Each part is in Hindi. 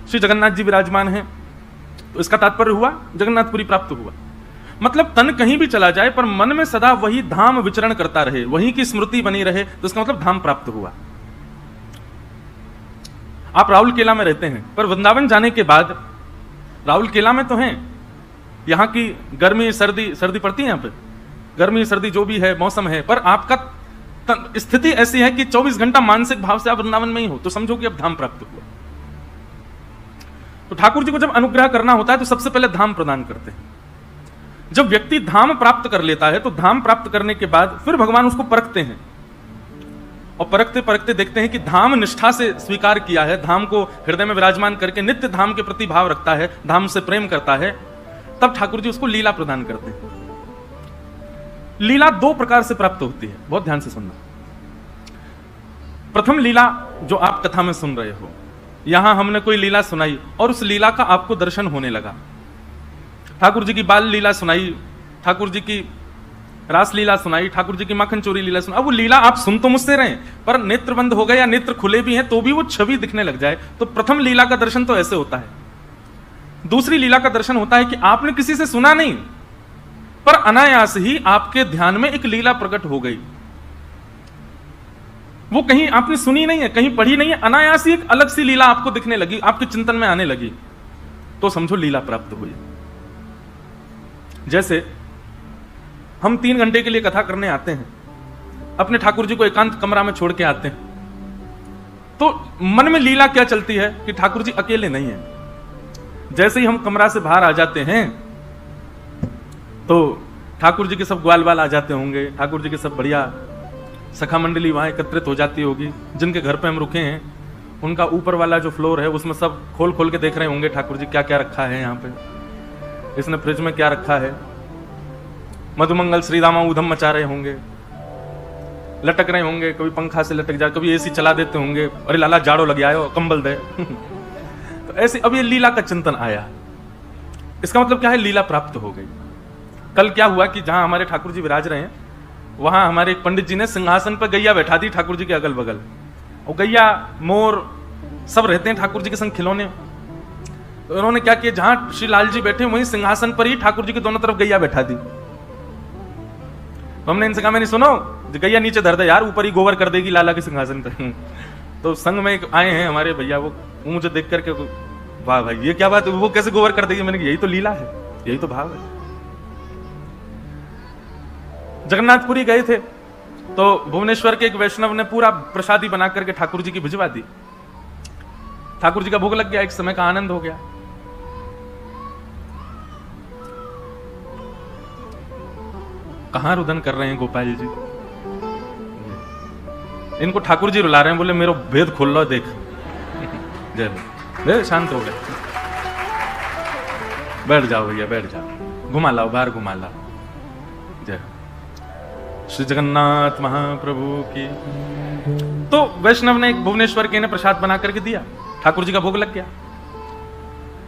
श्री जगन्नाथ जी विराजमान हैं, तो इसका तात्पर्य हुआ जगन्नाथपुरी प्राप्त हुआ। मतलब तन कहीं भी चला जाए पर मन में सदा वही धाम विचरण करता रहे, वहीं की स्मृति बनी रहे, तो इसका मतलब धाम प्राप्त हुआ। आप राउल केला में रहते हैं, पर वृंदावन जाने के बाद राउल केला में तो हैं, यहां की गर्मी सर्दी पड़ती है, यहां पे गर्मी सर्दी जो भी है मौसम है, पर आपका स्थिति ऐसी है कि 24 घंटा मानसिक भाव से आप वृंदावन में ही हो, तो समझो कि अब धाम प्राप्त हुआ। तो ठाकुर जी को जब अनुग्रह करना होता है तो सबसे पहले धाम प्रदान करते हैं। जब व्यक्ति धाम प्राप्त कर लेता है तो धाम प्राप्त करने के बाद फिर भगवान उसको परखते हैं, और परखते परखते देखते हैं कि धाम निष्ठा से स्वीकार किया है, धाम को हृदय में विराजमान करके नित्य धाम के प्रति भाव रखता है, धाम से प्रेम करता है, तब ठाकुर जी उसको लीला प्रदान करते हैं। लीला दो प्रकार से प्राप्त होती है, बहुत ध्यान से सुनना। प्रथम लीला जो आप कथा में सुन रहे हो, यहां हमने कोई लीला सुनाई और उस लीला का आपको दर्शन होने लगा। ठाकुर जी की बाल लीला सुनाई, ठाकुर जी की रास लीला सुनाई, ठाकुर जी की माखन चोरी लीला सुनाई। अब वो लीला आप सुन तो मुझसे रहे, पर नेत्र बंद हो गए या नेत्र खुले भी हैं तो भी वो छवि दिखने लग जाए, तो प्रथम लीला का दर्शन तो ऐसे होता है। दूसरी लीला का दर्शन होता है कि आपने किसी से सुना नहीं, पर अनायास ही आपके ध्यान में एक लीला प्रकट हो गई। वो कहीं आपने सुनी नहीं है, कहीं पढ़ी नहीं है, अनायास ही एक अलग सी लीला आपको दिखने लगी, आपके चिंतन में आने लगी, तो समझो लीला प्राप्त हुई। जैसे हम 3 घंटे के लिए कथा करने आते हैं, अपने ठाकुर जी को एकांत कमरा में छोड़ के आते हैं, तो मन में लीला क्या चलती है कि ठाकुर जी अकेले नहीं है। जैसे ही हम कमरा से बाहर आ जाते हैं तो ठाकुर जी के सब ग्वाल बाल आ जाते होंगे, ठाकुर जी के सब बढ़िया सखा मंडली वहां एकत्रित हो जाती होगी। जिनके घर पे हम रुके हैं उनका ऊपर वाला जो फ्लोर है उसमें सब खोल खोल के देख रहे होंगे ठाकुर जी क्या क्या रखा है, यहाँ पे इसने फ्रिज में क्या रखा है। मधुमंगल श्री रामा ऊधम मचा रहे होंगे, लटक रहे होंगे, कभी पंखा से लटक जाए, कभी एसी चला देते होंगे, अरे लाला जाड़ो लग आयो कंबल दे तो ऐसे अब ये लीला का चिंतन आया, इसका मतलब क्या है, लीला प्राप्त हो गई। कल क्या हुआ कि जहां हमारे ठाकुर जी विराज रहे हैं वहां हमारे एक पंडित जी ने सिंहासन पर गैया बैठा दी ठाकुर जी के अगल बगल, और गैया मोर सब रहते हैं ठाकुर जी के संग खिलौने। तो उन्होंने क्या किया, जहां श्री लाल जी बैठे वहीं सिंहासन पर ही ठाकुर जी के दोनों तरफ गैया बैठा दी। तो हमने इनसे कहा, मैंने सुनो गैया नीचे धर दे यार, ऊपर ही गोबर कर देगी लाला के सिंहासन पर। तो संग में एक आए हैं हमारे भैया, वो मुझे देख करके वाह भाई ये क्या बात है, वो कैसे गोबर कर देगी। मैंने कहा यही तो लीला है, यही तो भाव है। जगन्नाथपुरी गए थे तो भुवनेश्वर के एक वैष्णव ने पूरा प्रसादी बना करके ठाकुर जी की भिजवा दी। ठाकुर जी का भोग लग गया, एक समय का आनंद हो गया। कहां रुदन कर रहे हैं गोपाल जी, इनको ठाकुर जी रुला रहे हैं, बोले मेरा भेद खोल लो देख। जय शांत हो गए, बैठ जाओ भैया बैठ जाओ, घुमा लाओ बाहर घुमा लाओ। जय श्री जगन्नाथ महाप्रभु की। तो वैष्णव ने एक भुवनेश्वर के ने प्रसाद बना करके दिया, ठाकुर जी का भोग लग गया।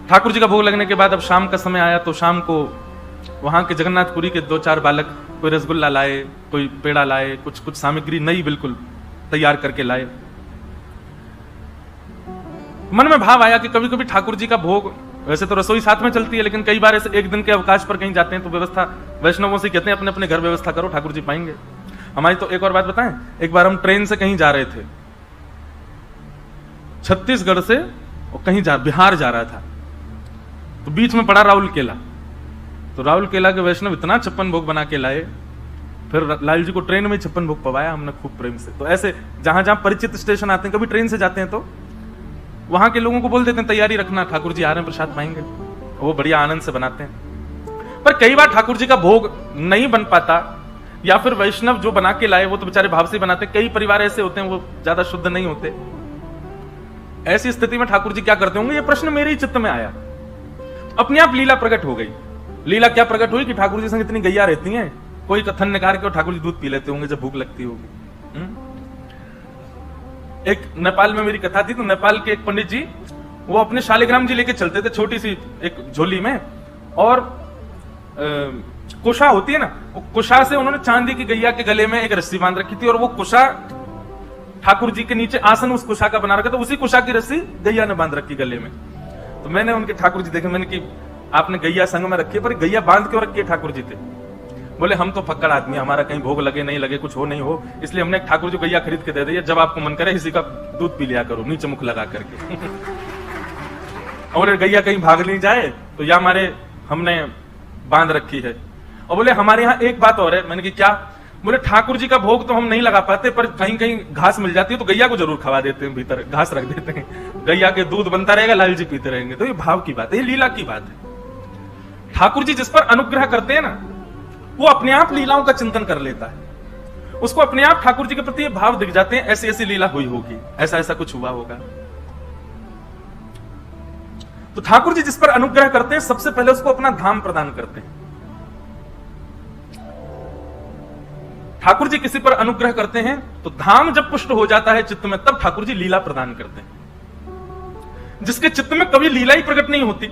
ठाकुर जी का भोग लगने के बाद अब शाम का समय आया, तो शाम को वहां के जगन्नाथपुरी के 2-4 बालक कोई रसगुल्ला लाए, कोई पेड़ा लाए, कुछ सामग्री नई बिल्कुल तैयार करके लाए। मन में भाव आया कि कभी कभी ठाकुर जी का भोग, वैसे तो रसोई साथ में चलती है, लेकिन कई बार ऐसे एक दिन के अवकाश पर कहीं जाते हैं तो व्यवस्था वैष्णवों से कहते हैं अपने अपने घर व्यवस्था करो, ठाकुर जी पाएंगे। हमारी तो एक और बात बताएं, एक बार हम ट्रेन से कहीं जा रहे थे, छत्तीसगढ़ से कहीं बिहार जा रहा था, तो बीच में पड़ा राउल केला। तो राउल केला के वैष्णव इतना 56 भोग बना के लाए, फिर लाल जी को ट्रेन में 56 भोग पवाया हमने खूब प्रेम से। तो ऐसे जहां जहां परिचित स्टेशन आते हैं, कभी ट्रेन से जाते हैं तो वहां के लोगों को बोल देते हैं तैयारी रखना, ठाकुर जी आ रहे हैं प्रसाद पाएंगे, वो बढ़िया आनंद से बनाते हैं। पर कई बार ठाकुर जी का भोग नहीं बन पाता, या फिर वैष्णव जो बना के लाए वो तो बेचारे भाव से बनाते। कई परिवार ऐसे होते हैं वो ज्यादा शुद्ध नहीं होते। ऐसी स्थिति में ठाकुर जी क्या करते होंगे, ये प्रश्न मेरे ही चित्त में आया। अपने आप लीला प्रकट हो गई। लीला क्या प्रकट हुई कि ठाकुर जी संग इतनी गैया रहती हैं, कोई कथन निकाल के ठाकुर जी दूध पी लेते होंगे जब भूख लगती होगी। एक नेपाल में मेरी कथा थी, तो नेपाल के एक पंडित जी वो अपने शालिग्राम जी लेके चलते थे, छोटी सी एक झोली में, और कुशा होती है ना, वो कुशा से उन्होंने चांदी की गैया के गले में एक रस्सी बांध रखी थी, और वो कुशा ठाकुर जी के नीचे आसन उस कुशा का बना रखा था, उसी कुशा की रस्सी गैया ने बांध रखी गले में। तो मैंने उनके ठाकुर जी देखे, मैंने कि आपने गैया संग में रखी है, पर गैया बांध क्यों रखी है ठाकुर जी थे? बोले हम तो फक्कड़ आदमी, हमारा कहीं भोग लगे नहीं लगे, कुछ हो नहीं हो, इसलिए हमने एक ठाकुर जी गैया खरीद के दे दी है, जब आपको मन करे इसी का दूध पी लिया करो नीचे मुख लगा करके। और गैया कहीं भाग नहीं जाए तो या हमारे हमने बांध रखी है। और बोले हमारे यहाँ एक बात और है। मैंने कि क्या? बोले ठाकुर जी का भोग तो हम नहीं लगा पाते, पर कहीं कहीं घास मिल जाती है तो गैया को जरूर खवा देते हैं, भीतर घास रख देते हैं, गैया के दूध बनता रहेगा, लाल जी पीते रहेंगे। तो ये भाव की बात है, ये लीला की बात है। ठाकुर जी जिस पर अनुग्रह करते हैं ना, वो अपने आप लीलाओं का चिंतन कर लेता है, उसको अपने आप ठाकुर जी के प्रति भाव दिख जाते हैं, ऐसी ऐसी लीला हुई होगी, ऐसा ऐसा कुछ हुआ होगा। तो ठाकुर जी जिस पर अनुग्रह करते हैं, सबसे पहले उसको अपना धाम प्रदान करते हैं। ठाकुर जी किसी पर अनुग्रह करते हैं तो धाम जब पुष्ट हो जाता है चित्त में, तब ठाकुर जी लीला प्रदान करते हैं। जिसके चित्त में कभी लीला ही प्रकट नहीं होती,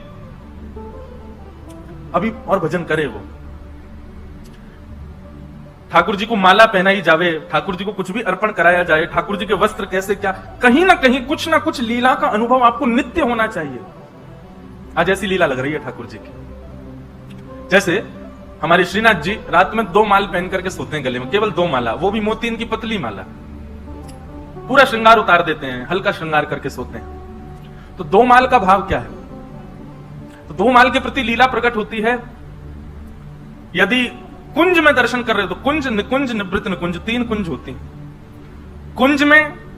अभी और भजन करे वो, ठाकुर जी को माला पहनाई जावे, ठाकुर जी को कुछ भी अर्पण कराया जाए, ठाकुर जी के वस्त्र कैसे क्या, कहीं ना कहीं कुछ ना कुछ लीला का अनुभव आपको नित्य होना चाहिए। आज ऐसी लीला लग रही है ठाकुर जी की। जैसे हमारे श्रीनाथ जी रात में 2 माल पहन करके सोते हैं गले में, केवल 2 माला, वो भी मोती की पतली माला, पूरा श्रृंगार उतार देते हैं, हल्का श्रृंगार करके सोते हैं। तो 2 माल का भाव क्या है? तो 2 माल के प्रति लीला प्रकट होती है। यदि कुंज में दर्शन कर रहे हो तो कुंज, निकुंज, निवृत्त निकुंज, 3 कुंज होती हैं। कुंज में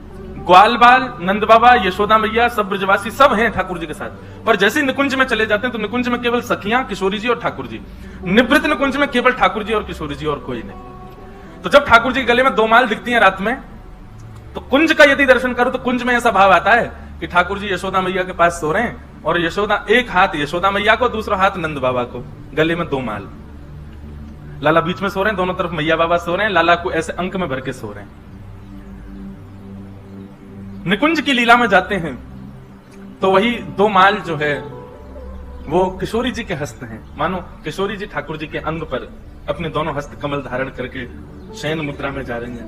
ग्वाल बाल, नंद बाबा, यशोदा मैया, सब ब्रजवासी सब हैं ठाकुर जी के साथ, पर जैसे ही निकुंज में चले जाते हैं तो निकुंज में केवल सखियां, किशोरी जी और ठाकुर जी। निवृत्त निकुंज में केवल ठाकुर जी और किशोरी जी और कोई नहीं। तो जब ठाकुर जी के गले में 2 माल दिखती हैं रात में, तो कुंज का यदि दर्शन करो तो कुंज में ऐसा भाव आता है कि ठाकुर जी यशोदा मैया के पास सो रहे हैं, और यशोदा, एक हाथ यशोदा मैया को, दूसरा हाथ नंद बाबा को, गले में 2 माल, लाला बीच में सो रहे हैं, दोनों तरफ मैया बाबा सो रहे हैं, लाला को ऐसे अंक में भर के सो रहे हैं। निकुंज की लीला में जाते हैं तो वही 2 माल जो है वो किशोरी जी के हस्त हैं। मानो किशोरी जी ठाकुर जी के अंग पर अपने दोनों हस्त कमल धारण करके शयन मुद्रा में जा रही हैं।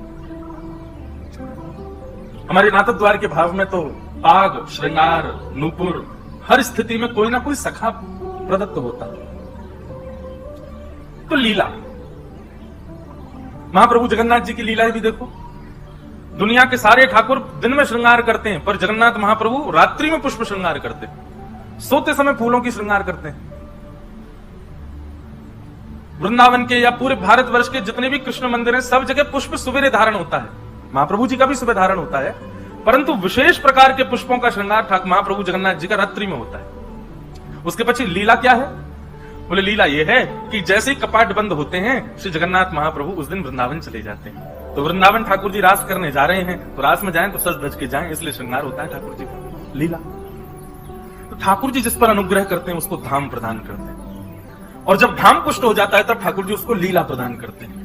हमारे नाथद्वार द्वार के भाव में तो पाग, श्रृंगार, नूपुर, हर स्थिति में कोई ना कोई सखा प्रदत्त होता है। तो लीला, महाप्रभु जगन्नाथ जी की लीला भी देखो। दुनिया के सारे ठाकुर दिन में श्रृंगार करते हैं, पर जगन्नाथ महाप्रभु रात्रि में पुष्प श्रृंगार करते हैं, सोते समय फूलों की श्रृंगार करते हैं। वृंदावन के या पूरे भारतवर्ष के जितने भी कृष्ण मंदिर हैं, सब जगह पुष्प सुबेरे धारण होता है। महाप्रभु जी का भी सुबह धारण होता है, परंतु विशेष प्रकार के पुष्पों का श्रृंगार महाप्रभु जगन्नाथ जी का रात्रि में होता है। उसके पीछे लीला क्या है? बोले लीला यह है कि जैसे ही कपाट बंद होते हैं, श्री जगन्नाथ महाप्रभु उस दिन वृंदावन चले जाते हैं। तो वृंदावन ठाकुर जी रास करने जा रहे हैं, तो रास में जाएं तो सज धज के जाएं, इसलिए श्रृंगार होता है ठाकुर जी का, लीला। तो ठाकुर जी जिस पर अनुग्रह करते हैं उसको धाम प्रदान करते हैं, और जब धाम पुष्ट हो जाता है तब ठाकुर जी उसको लीला प्रदान करते हैं।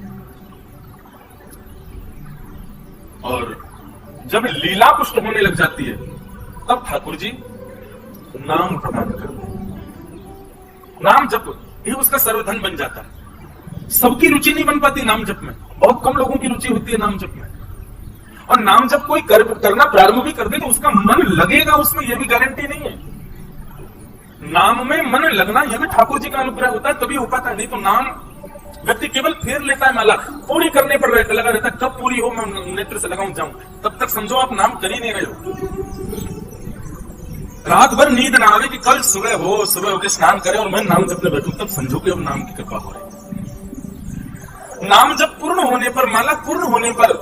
और जब लीला पुष्ट होने लग जाती है तब ठाकुर जी नाम प्रदान करते हैं। नाम जप ये उसका सर्वधन बन जाता है। सबकी रुचि नहीं बन पाती नाम जप में, बहुत कम लोगों की रुचि होती है नाम जप में। और नाम जप कोई करना प्रारंभ भी कर दे तो उसका मन लगेगा उसमें, यह भी गारंटी नहीं है। नाम में मन लगना यह भी ठाकुर जी का अनुग्रह होता है, तभी हो पाता है। नहीं तो नाम व्यक्ति केवल फेर लेता है, माला पूरी करने पर लगा रहता है, कब पूरी हो मैं नेत्र से लगाऊं जाऊं, तब तक समझो आप नाम कर ही नहीं रहे हो। रात भर नींद ना आवे कि कल सुबह होकर स्नान करें और मैं नाम जपने बैठूं, तब समझो कि अब नाम की कृपा हो रही है। नाम जब पूर्ण होने पर, माला पूर्ण होने पर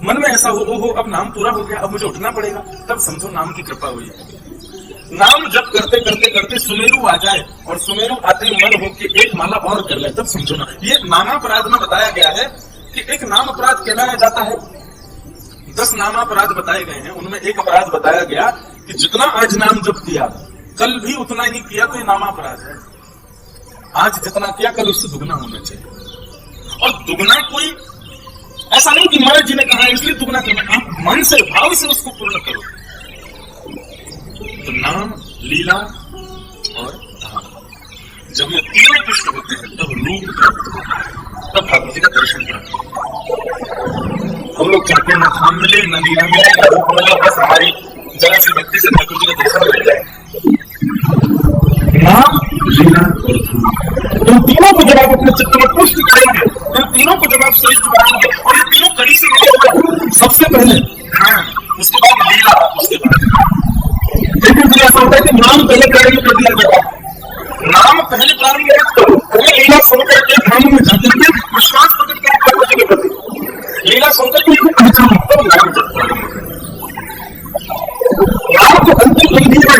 मन में ऐसा हो अब नाम पूरा हो गया, अब मुझे उठना पड़ेगा, तब समझो नाम की कृपा हुई है। नाम जब करते करते करते सुमेरु आ जाए और सुमेरु आते ही मन हो कि एक माला और कर ले, तब समझो ना। ये नामापराध में बताया गया है कि एक नाम अपराध कहलाया जाता है। 10 नामापराध बताए गए हैं, उनमें एक अपराध बताया गया कि जितना आज नाम जप किया कल भी उतना ही किया तो ये नामापराध है। आज जितना किया कल उससे दुगना होना चाहिए। और दुगना कोई ऐसा नहीं कि महाराज जी ने कहा इसलिए दुगना करना, आप मन से भाव से उसको पूर्ण करो। तो नाम, लीला और धाम, जब ये तीनों पुष्ट होते हैं तब रूप प्राप्त होता है, तब ठाकुर जी का दर्शन प्राप्त होता है। हम लोग चाहते हैं न धाम मिले न लीला मिले न रूप मिले, बस हमारी जरा सी भक्ति से ठाकुर जी का दर्शन मिल जाए। नाम, लीला और धर्म। इन तीनों को जब आप अपने चित्त में पुष्ट करेंगे, इन तीनों को जब आप श्रेष्ठ बनाएंगे, और ये तीनों कड़ी से मिले, सबसे पहले उसके बाद लीला, उसके बाद लेकिन फिर ऐसा होता है कि नाम पहले प्रारंभ कर दिया जाता है। नाम पहले प्रारंभ करो, पहले लीला सुनकर के नाम में जाते हैं, विश्वास प्रकट करके के प्रति लीला सुनकर के पहचान होता है नाम जपता है। नाम तो अंतिम विधि है,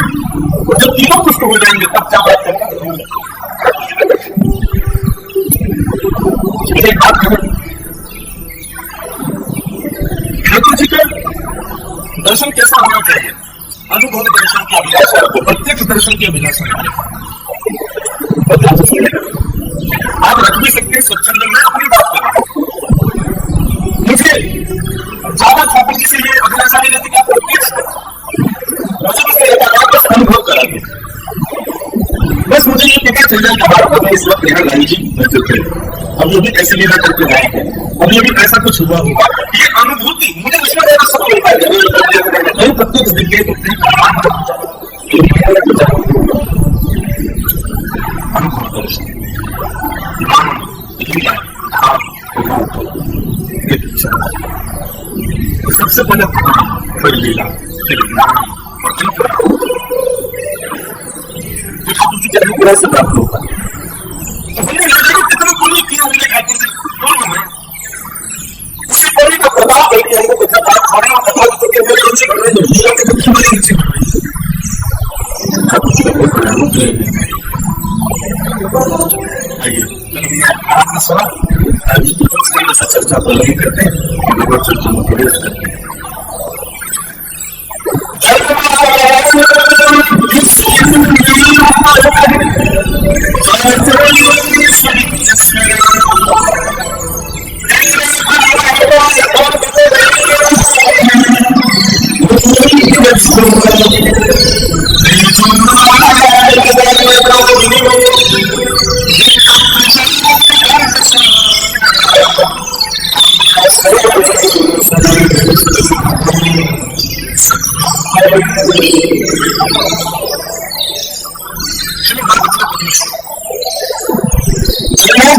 और जब तीनों पुष्ट हो जाएंगे तब क्या बात करेंगे। एक बात करें, ठाकुर जी का दर्शन कैसा होना चाहिए? अनुभव दर्शन की अभिलाषा है, प्रत्यक्ष दर्शन की अभिलाषा है। आप रख भी सकते हैं सत्संग में, अपनी बात करें। मुझे ज्यादा ठाकुर जी से ये अभिलाषा नहीं रहती कि आप प्रत्यक्ष मुझे बस आप बस अनुभव कराएंगे, बस मुझे ये पता चल जाए कि हमारा इस वक्त यहाँ लाई जी बैठे थे, अब ये भी कैसे लीला करके आए हैं, अब ये भी ऐसा कुछ हुआ होगा, ये अनुभूति मुझे उसमें ज्यादा सब मिलता है। प्रत्यक्ष दिखे सबसे पहले फिर लीला, फिर ठाकुर जी के अनुग्रह से प्राप्त होगा। हमने कितना पुण्य किया हमने ठाकुर जी उसी पुण्य का प्रभाव है कि हमको कितना बात खाना कथा के अंदर रुचि बढ़ रही है, लीला के अंदर हमारी रुचि बढ़ रही है। ठाकुर जी का अनुग्रह चर्चा तो नहीं करते, चर्चा में प्रवेश करते हैं।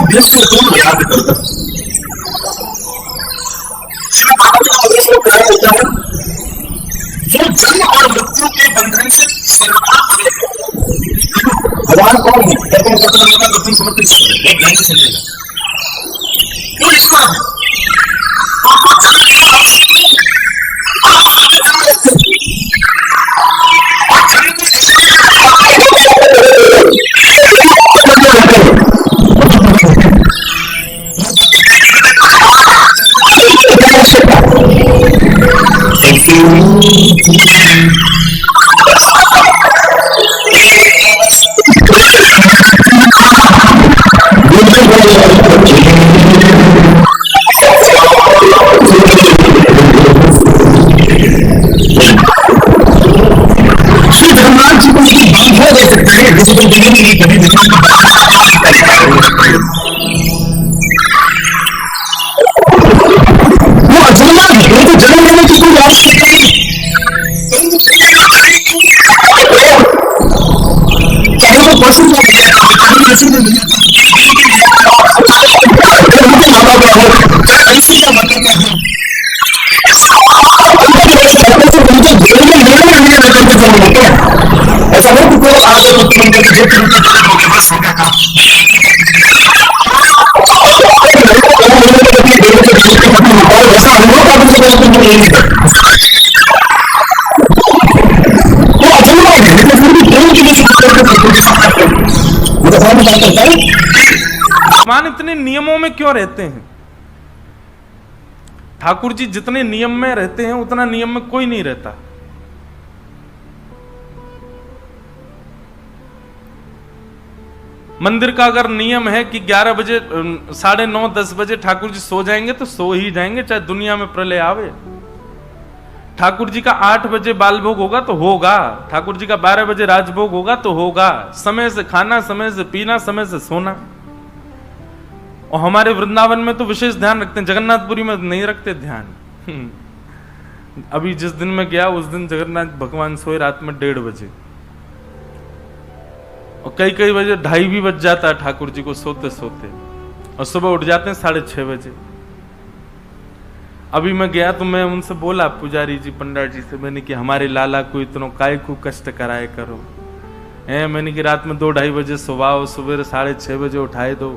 देश को दोनों याद करता है, जो जन्म और मृत्यु के बंधन से भगवान कौन है? दर्शन समर्पित एक ध्यान से सुनेगा, वो ईश्वर है। ऐसा नहीं कि कोई आगे मुख्यमंत्री के जेब में होके बस हो गया काम। ऐसा अनुभव का भी नहीं है, तो अचंभा है, लेकिन फिर भी प्रेम के लिए भगवान इतने नियमों में क्यों रहते हैं? ठाकुर जी जितने नियम में रहते हैं उतना नियम में कोई नहीं रहता। मंदिर का अगर नियम है कि 11 बजे 9:30 10 बजे ठाकुर जी सो जाएंगे तो सो ही जाएंगे, चाहे दुनिया में प्रलय आवे। ठाकुर जी का 8 बजे बाल भोग होगा तो होगा, ठाकुर जी का 12 बजे राजभोग होगा तो होगा। समय से खाना, समय से पीना, समय से सोना। और हमारे वृंदावन में तो विशेष ध्यान रखते हैं, जगन्नाथपुरी में नहीं रखते ध्यान। अभी जिस दिन में गया उस दिन जगन्नाथ भगवान सोए रात में 1:30 बजे, और कई कई बजे 2:30 भी बज जाता है ठाकुर जी को सोते सोते, और सुबह उठ जाते हैं 6:30 बजे। अभी मैं गया तो मैं उनसे बोला, पुजारी जी पंडित जी से, मैंने कि हमारे लाला को इतना काय को कष्ट कराए करो, मैंने कि रात में 2-2:30 बजे सुबह 6:30 बजे उठाए दो।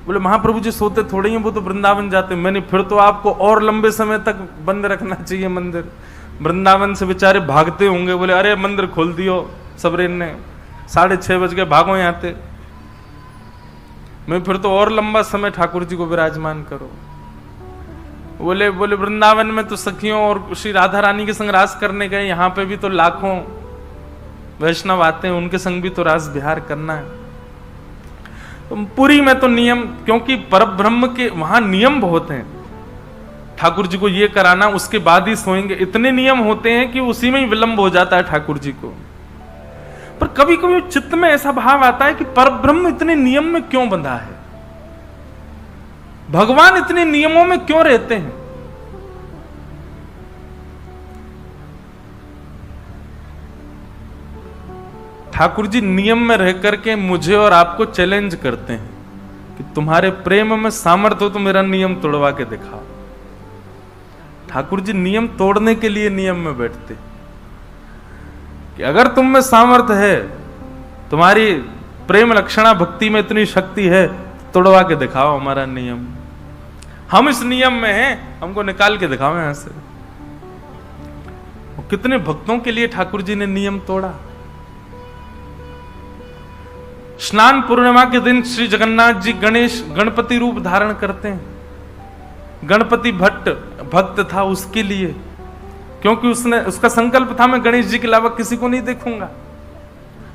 बोले महाप्रभु जी सोते थोड़े ही, वो तो वृंदावन जाते। मैंने फिर तो आपको और लंबे समय तक बंद रखना चाहिए मंदिर, वृंदावन से बेचारे भागते होंगे। बोले अरे मंदिर खोल दियो सबरेन ने, 6:30 बज के भागो यहाँ से। मैं फिर तो और लंबा समय ठाकुर जी को विराजमान करो। बोले वृंदावन में तो सखियों और श्री राधा रानी के संग रास करने गए, यहाँ पे भी तो लाखों वैष्णव आते हैं, उनके संग भी तो रास विहार करना है। तो पुरी में तो नियम, क्योंकि परब्रह्म के वहां नियम बहुत हैं, ठाकुर जी को ये कराना उसके बाद ही सोएंगे, इतने नियम होते हैं कि उसी में ही विलंब हो जाता है ठाकुर जी को। पर कभी कभी चित्त में ऐसा भाव आता है कि परब्रह्म इतने नियम में क्यों बंधा है, भगवान इतने नियमों में क्यों रहते हैं। ठाकुर जी नियम में रह करके मुझे और आपको चैलेंज करते हैं कि तुम्हारे प्रेम में सामर्थ्य हो तो मेरा नियम तोड़वा के दिखाओ। ठाकुर जी नियम तोड़ने के लिए नियम में बैठते कि अगर तुम में सामर्थ्य है, तुम्हारी प्रेम लक्षणा भक्ति में इतनी शक्ति है, तोड़वा के दिखाओ हमारा नियम। हम इस नियम में हैं, हमको निकाल के दिखाओ यहां से। कितने भक्तों के लिए ठाकुर जी ने नियम तोड़ा। स्नान पूर्णिमा के दिन श्री जगन्नाथ जी गणपति रूप धारण करते हैं। गणपति भक्त था उसके लिए, क्योंकि उसका संकल्प था मैं गणेश जी के अलावा किसी को नहीं देखूंगा।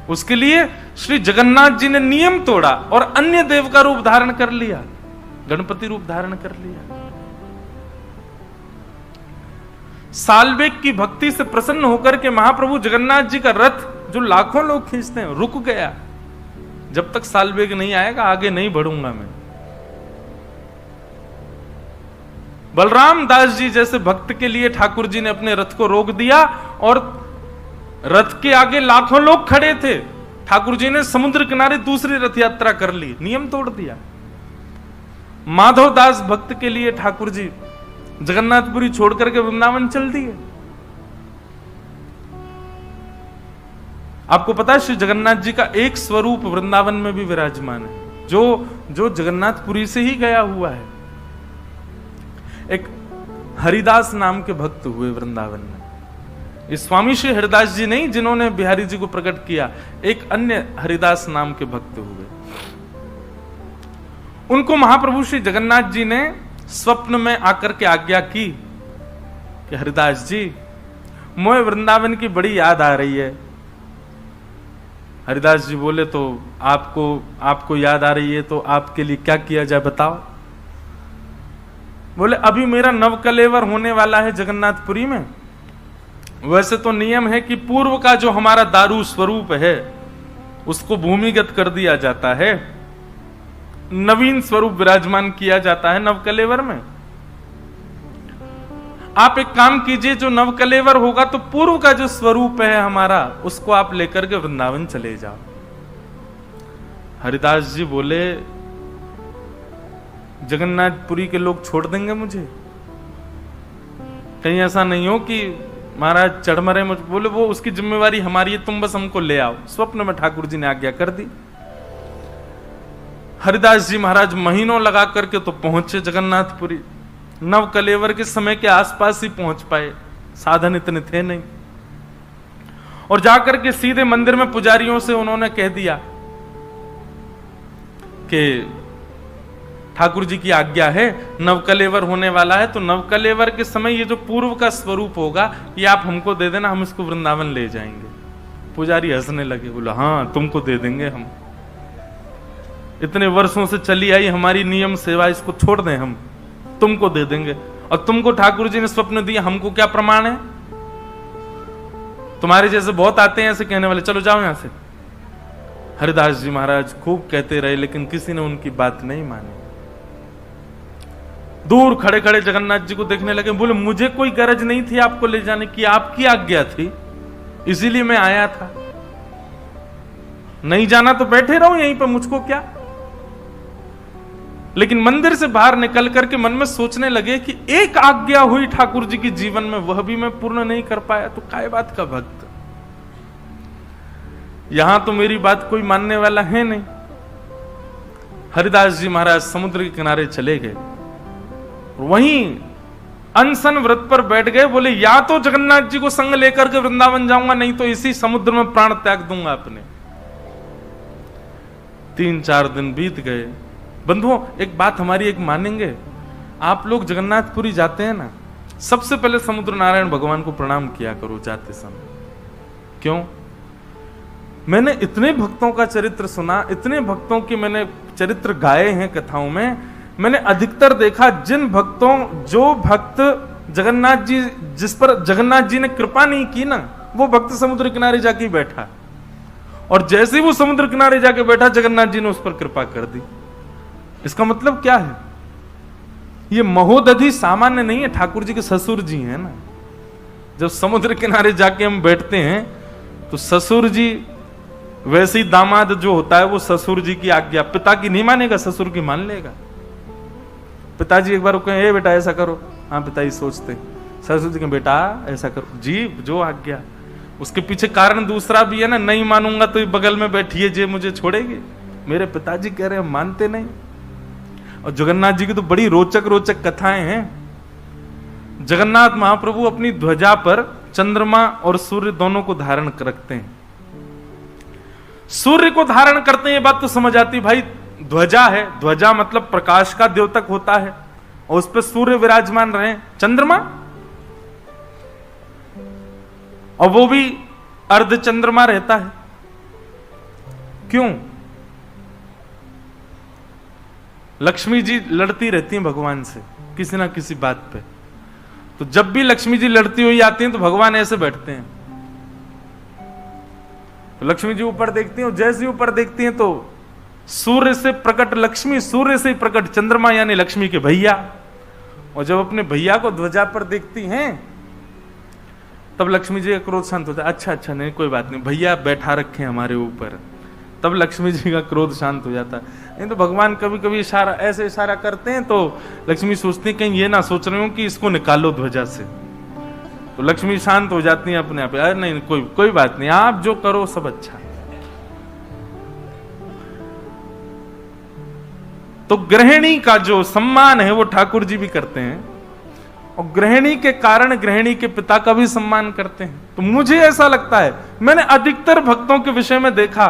उसके लिए श्री जगन्नाथ जी ने नियम तोड़ा और अन्य देव का रूप धारण कर लिया, गणपति रूप धारण कर लिया। सालबेग की भक्ति से प्रसन्न होकर के महाप्रभु जगन्नाथ जी का रथ, जो लाखों लोग खींचते हैं, रुक गया। जब तक सालबेग नहीं आएगा आगे नहीं बढ़ूंगा मैं। बलराम दास जी जैसे भक्त के लिए ठाकुर जी ने अपने रथ को रोक दिया, और रथ के आगे लाखों लोग खड़े थे। ठाकुर जी ने समुद्र किनारे दूसरी रथ यात्रा कर ली, नियम तोड़ दिया। माधव दास भक्त के लिए ठाकुर जी जगन्नाथपुरी छोड़ करके वृंदावन चल दिए। आपको पता है श्री जगन्नाथ जी का एक स्वरूप वृंदावन में भी विराजमान है, जो जगन्नाथपुरी से ही गया हुआ है। एक हरिदास नाम के भक्त हुए वृंदावन में। इस स्वामी श्री हरिदास जी नहीं जिन्होंने बिहारी जी को प्रकट किया, एक अन्य हरिदास नाम के भक्त हुए। उनको महाप्रभु श्री जगन्नाथ जी ने स्वप्न में आकर के आज्ञा की कि हरिदास जी, मोए वृंदावन की बड़ी याद आ रही है। हरिदास जी बोले तो आपको याद आ रही है तो आपके लिए क्या किया जाए बताओ। बोले अभी मेरा नवकलेवर होने वाला है जगन्नाथपुरी में। वैसे तो नियम है कि पूर्व का जो हमारा दारू स्वरूप है उसको भूमिगत कर दिया जाता है, नवीन स्वरूप विराजमान किया जाता है नवकलेवर में। आप एक काम कीजिए, जो नवकलेवर होगा तो पूर्व का जो स्वरूप है हमारा उसको आप लेकर के वृंदावन चले जाओ। हरिदास जी बोले जगन्नाथपुरी के लोग छोड़ देंगे मुझे, कहीं ऐसा नहीं हो कि महाराज चढ़मरे मुझ। बोले वो उसकी जिम्मेवारी हमारी है, तुम बस हमको ले आओ। स्वप्न में ठाकुर जी ने आज्ञा कर दी। हरिदास जी महाराज महीनों लगा करके तो पहुंचे जगन्नाथपुरी। नवकलेवर के समय के आसपास ही पहुंच पाए, साधन इतने थे नहीं। और जाकर के सीधे मंदिर में पुजारियों से उन्होंने कह दिया कि ठाकुर जी की आज्ञा है, नवकलेवर होने वाला है, तो नवकलेवर के समय ये जो पूर्व का स्वरूप होगा ये आप हमको दे देना, हम इसको वृंदावन ले जाएंगे। पुजारी हंसने लगे, बोला हाँ तुमको दे देंगे हम, इतने वर्षों से चली आई हमारी नियम सेवा, इसको छोड़ दें हम, तुमको दे देंगे। और तुमको ठाकुर जी ने स्वप्न दिया, हमको क्या प्रमाण है? तुम्हारे जैसे बहुत आते हैं ऐसे कहने वाले, चलो जाओ यहां से। हरिदास जी महाराज खूब कहते रहे लेकिन किसी ने उनकी बात नहीं मानी। दूर खड़े खड़े जगन्नाथ जी को देखने लगे। बोले मुझे कोई गरज नहीं थी आपको ले जाने की, आपकी आज्ञा थी, इसीलिए मैं आया था। नहीं जाना तो बैठे रहो यहीं पर, मुझको क्या। लेकिन मंदिर से बाहर निकल करके मन में सोचने लगे कि एक आज्ञा हुई ठाकुर जी के जीवन में, वह भी मैं पूर्ण नहीं कर पाया, तो काय बात का भक्त। यहां तो मेरी बात कोई मानने वाला है नहीं। हरिदास जी महाराज समुद्र के किनारे चले गए, वहीं अनशन व्रत पर बैठ गए। बोले या तो जगन्नाथ जी को संग लेकर के वृंदावन जाऊंगा, नहीं तो इसी समुद्र में प्राण त्याग दूंगा अपने। 3-4 दिन बीत गए। बंधुओं, एक बात हमारी एक मानेंगे, आप लोग जगन्नाथपुरी जाते हैं ना, सबसे पहले समुद्र नारायण भगवान को प्रणाम किया करो जाते समय। क्यों? मैंने इतने भक्तों का चरित्र सुना, इतने भक्तों के मैंने चरित्र गाए हैं कथाओं में, मैंने अधिकतर देखा जिन भक्तों, जो भक्त जगन्नाथ जी, जिस पर जगन्नाथ जी ने कृपा नहीं की ना, वो भक्त समुद्र किनारे जाके बैठा, और जैसे ही वो समुद्र किनारे जाके बैठा, जगन्नाथ जी ने उस पर कृपा कर दी। इसका मतलब क्या है? ये महोदधि सामान्य नहीं है, ठाकुर जी के ससुर जी हैं ना। जब समुद्र किनारे जाके हम बैठते हैं तो ससुर जी, वैसे ही दामाद जो होता है वो ससुर जी की आज्ञा, पिता की नहीं मानेगा, ससुर की मान लेगा। पिताजी एक बार कहें, ए बेटा ऐसा करो, हाँ पिताजी सोचते, ससुर जी कहें बेटा ऐसा करो, जी जो आज्ञा। उसके पीछे कारण दूसरा भी है ना, नहीं मानूंगा तो बगल में बैठिए जे मुझे छोड़ेगी। मेरे पिताजी कह रहे हैं मानते नहीं। और जगन्नाथ जी की तो बड़ी रोचक रोचक कथाएं हैं। जगन्नाथ महाप्रभु अपनी ध्वजा पर चंद्रमा और सूर्य दोनों को धारण रखते हैं। सूर्य को धारण करते हैं, ये बात तो समझ आती भाई, ध्वजा है, ध्वजा मतलब प्रकाश का द्योतक होता है, और उस पर सूर्य विराजमान रहे। चंद्रमा, और वो भी अर्ध चंद्रमा रहता है। क्यों? लक्ष्मी जी लड़ती रहती हैं भगवान से किसी ना किसी बात पे, तो जब भी लक्ष्मी जी लड़ती हुई आती हैं तो भगवान ऐसे बैठते हैं। तो लक्ष्मी जी ऊपर देखती हैं, और जैसे ही ऊपर देखती हैं तो सूर्य से प्रकट लक्ष्मी, सूर्य से प्रकट चंद्रमा, यानी लक्ष्मी के भैया। और जब अपने भैया को ध्वजा पर देखती हैं तब लक्ष्मी जी का क्रोध शांत होता है। अच्छा अच्छा, नहीं कोई बात नहीं, भैया बैठा रखे हमारे ऊपर, तब लक्ष्मी जी का क्रोध शांत हो जाता है। नहीं तो भगवान कभी कभी इशारा, ऐसे इशारा करते हैं तो लक्ष्मी सोचती है कहीं ये ना सोच रहे हो कि इसको निकालो ध्वजा से, तो लक्ष्मी शांत हो जाती है अपने आप। अरे नहीं कोई बात नहीं, आप जो करो सब अच्छा। तो गृहिणी का जो सम्मान है वो ठाकुर जी भी करते हैं, और गृहिणी के कारण गृहिणी के पिता का भी सम्मान करते हैं। तो मुझे ऐसा लगता है, मैंने अधिकतर भक्तों के विषय में देखा,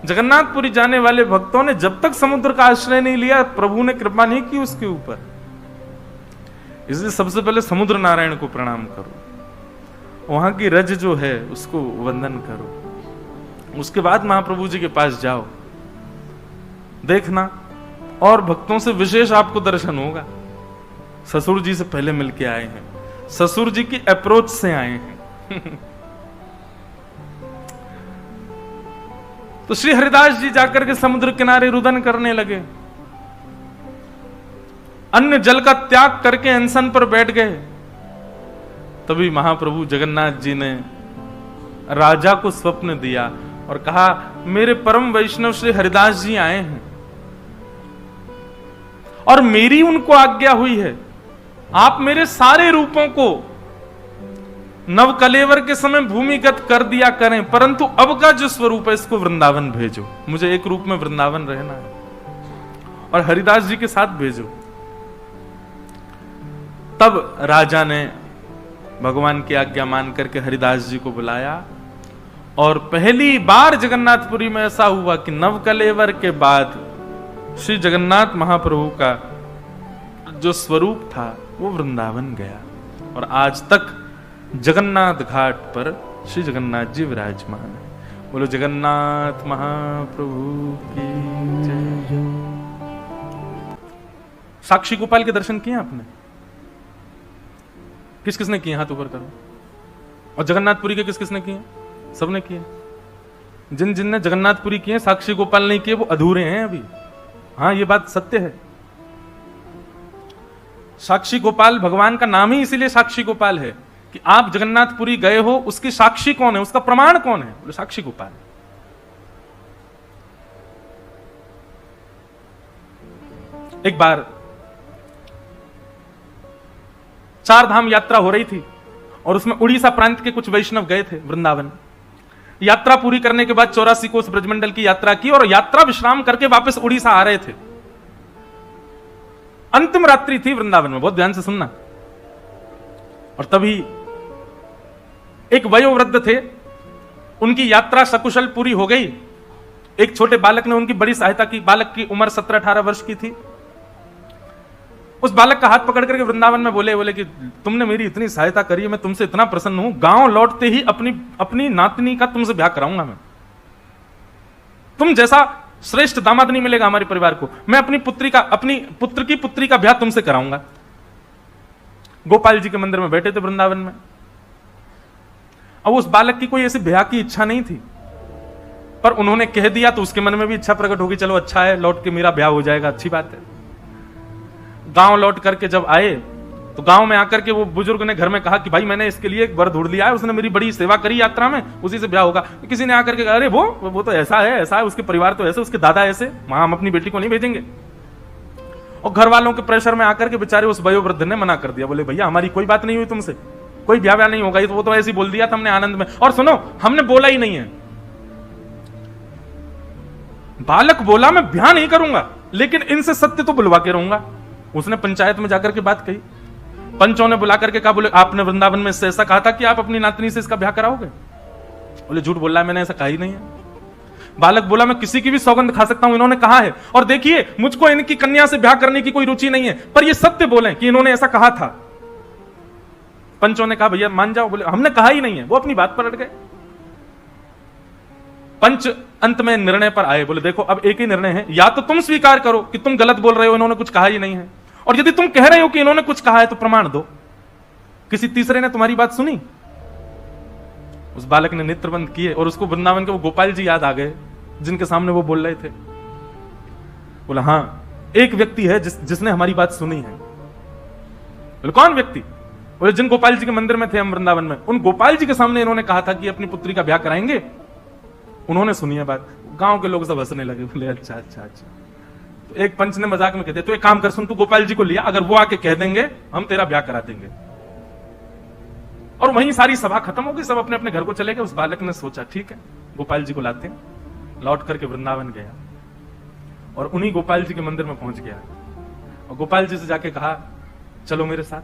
जगन्नाथपुरी जाने वाले भक्तों ने जब तक समुद्र का आश्रय नहीं लिया, प्रभु ने कृपा नहीं की उसके ऊपर। इसलिए सबसे पहले समुद्र नारायण को प्रणाम करो, वहां की रज जो है उसको वंदन करो, उसके बाद महाप्रभु जी के पास जाओ, देखना और भक्तों से विशेष आपको दर्शन होगा। ससुर जी से पहले मिलके आए हैं, ससुर जी की अप्रोच से आए हैं। तो श्री हरिदास जी जाकर के समुद्र किनारे रुदन करने लगे, अन्न जल का त्याग करके अनशन पर बैठ गए। तभी महाप्रभु जगन्नाथ जी ने राजा को स्वप्न दिया और कहा, मेरे परम वैष्णव श्री हरिदास जी आए हैं और मेरी उनको आज्ञा हुई है, आप मेरे सारे रूपों को नव कलेवर के समय भूमिगत कर दिया करें, परंतु अब का जो स्वरूप है इसको वृंदावन भेजो। मुझे एक रूप में वृंदावन रहना है और हरिदास जी के साथ भेजो। तब राजा ने भगवान की आज्ञा मान करके हरिदास जी को बुलाया, और पहली बार जगन्नाथपुरी में ऐसा हुआ कि नव कलेवर के बाद श्री जगन्नाथ महाप्रभु का जो स्वरूप था वो वृंदावन गया, और आज तक जगन्नाथ घाट पर श्री जगन्नाथ जी विराजमान है। बोलो जगन्नाथ महाप्रभु की जय। साक्षी गोपाल के दर्शन किए आपने? किस किसने किए? हाथ ऊपर करो। और जगन्नाथपुरी के किस किसने किए? सबने किए। जिन जिन ने जगन्नाथपुरी किए, साक्षी गोपाल नहीं किए, वो अधूरे हैं अभी। हाँ, ये बात सत्य है। साक्षी गोपाल भगवान का नाम ही इसीलिए साक्षी गोपाल है कि आप जगन्नाथपुरी गए हो, उसकी साक्षी कौन है, उसका प्रमाण कौन है? बोले साक्षी गोपाल। एक बार 4 धाम यात्रा हो रही थी और उसमें उड़ीसा प्रांत के कुछ वैष्णव गए थे वृंदावन। यात्रा पूरी करने के बाद 84 कोस ब्रजमंडल की यात्रा की और यात्रा विश्राम करके वापस उड़ीसा आ रहे थे। अंतिम रात्रि थी वृंदावन में, बहुत ध्यान से सुनना। और तभी एक वयोवृद्ध थे, उनकी यात्रा सकुशल पूरी हो गई। एक छोटे बालक ने उनकी बड़ी सहायता की। बालक की उम्र 17-18 वर्ष की थी। उस बालक का हाथ पकड़ करके वृंदावन में बोले कि तुमने मेरी इतनी सहायता करी है, मैं तुमसे इतना प्रसन्न हूं, गांव लौटते ही अपनी नातनी का तुमसे ब्याह कराऊंगा। मैं तुम जैसा श्रेष्ठ दामाद नहीं मिलेगा हमारे परिवार को। मैं अपनी पुत्र की पुत्री का ब्याह तुमसे कराऊंगा। गोपाल जी के मंदिर में बैठे थे वृंदावन में। अब उस बालक की कोई ऐसी ब्याह की इच्छा नहीं थी, पर उन्होंने कह दिया तो उसके मन में भी इच्छा प्रकट होगी, चलो अच्छा है, लौट के मेरा ब्याह हो जाएगा, अच्छी बात है। गांव लौट करके जब आए तो गांव में आकर के वो बुजुर्ग ने घर में कहा कि भाई मैंने इसके लिए एक वर ढूंढ लिया है, उसने मेरी बड़ी सेवा करी यात्रा में, उसी से ब्याह होगा। किसी ने आकर के कहा अरे वो तो ऐसा है, उसके परिवार तो ऐसे, उसके दादा ऐसे, वहां हम अपनी बेटी को नहीं भेजेंगे। और घर वालों के प्रेशर में आकर के बेचारे उस वयोवृद्ध ने मना कर दिया। बोले भैया हमारी कोई बात नहीं हुई तुमसे, कोई ब्याह नहीं होगा, वो तो ऐसे ही बोल दिया था हमने आनंद में। और सुनो, हमने बोला ही नहीं है। बालक बोला मैं ब्याह नहीं करूंगा, लेकिन इनसे सत्य तो बुलवा के रहूंगा। उसने पंचायत में जाकर के बात कही। पंचों ने बुला करके कहा, बोले आपने वृंदावन में इससे ऐसा कहा था कि आप अपनी नातनी से इसका ब्याह कराओगे? बोले झूठ बोल रहा है, मैंने ऐसा कहा ही नहीं है। बालक बोला मैं किसी की भी सौगंध खा सकता हूं, इन्होंने कहा है, और देखिए मुझको इनकी कन्या से ब्याह करने की कोई रुचि नहीं है, पर ये सत्य बोले कि इन्होंने ऐसा कहा था। पंचों ने कहा भैया मान जाओ। बोले हमने कहा ही नहीं है। वो अपनी बात पर अड़ गए। पंच अंत में निर्णय पर आए। बोले देखो अब एक ही निर्णय है, या तो तुम स्वीकार करो कि तुम गलत बोल रहे हो, इन्होंने कुछ कहा ही नहीं है, और यदि तुम कह रहे हो कि इन्होंने कुछ कहा है तो प्रमाण दो। किसी तीसरे ने तुम्हारी बात सुनी? उस बालक ने नेत्र बंद किए और उसको वृंदावन के वो गोपाल जी याद आ गए जिनके सामने वो बोल रहे थे। बोला हाँ एक व्यक्ति है जिसने हमारी बात सुनी है। बोले कौन व्यक्ति? बोले जिन गोपाल जी के मंदिर में थे हम वृंदावन में, उन गोपाल जी के सामने इन्होंने कहा था कि अपनी पुत्री का ब्याह कराएंगे, उन्होंने सुनी है बात। गांव के लोग सब हंसने लगे। बोले अच्छा अच्छा अच्छा। तो एक पंच ने मजाक में कहते तो एक काम कर, सुन तू गोपाल जी को लिया, अगर वो आके कह देंगे हम तेरा ब्याह करा देंगे। और वहीं सारी सभा खत्म हो गई, सब अपने अपने घर को चले गए। उस बालक ने सोचा ठीक है गोपाल जी को लाते हैं। लौट करके वृंदावन गया और उन्हीं गोपाल जी के मंदिर में पहुंच गया और गोपाल जी से जाके कहा चलो मेरे साथ।